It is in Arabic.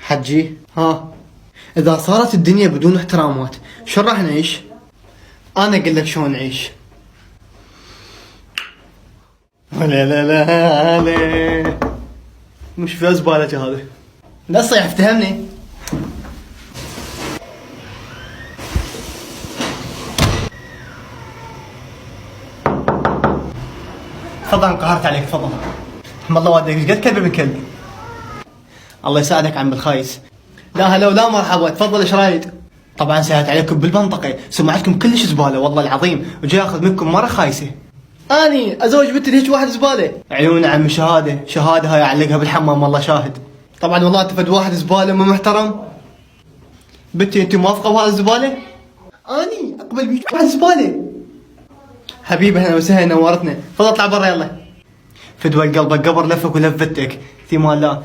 حجي ها، إذا صارت الدنيا بدون احترامات شو راح نعيش؟ أنا أقول لك شلون نعيش. لا لا لا لا، مش في زبالة هذا، لا صيح افتهمني. تفضل انقهرت عليك، تفضل. الله ودك ايش قد كلب ابن كلب. الله يساعدك عم الخايس. لا هلا ولا مرحبا، تفضل ايش رايد؟ طبعا سهلت عليكم بالمنطقة، سمعتكم كلش زبالة والله العظيم، وجاي اخذ منكم مرة خايسة. اني ازوج بنتي لهيج واحد زبالة؟ عيون عم شهادة هاي اعلقها بالحمام والله شاهد. طبعا والله تفد واحد زبالة مو محترم. بنتي انت موافقة بهذا الزبالة؟ اني اقبل بيك واحد زبالة. حبيبي اهلا وسهلا نورتنا، تفضل اطلع برا يلا. فدوى قلبك قبر لفك ولفتك، في مال لا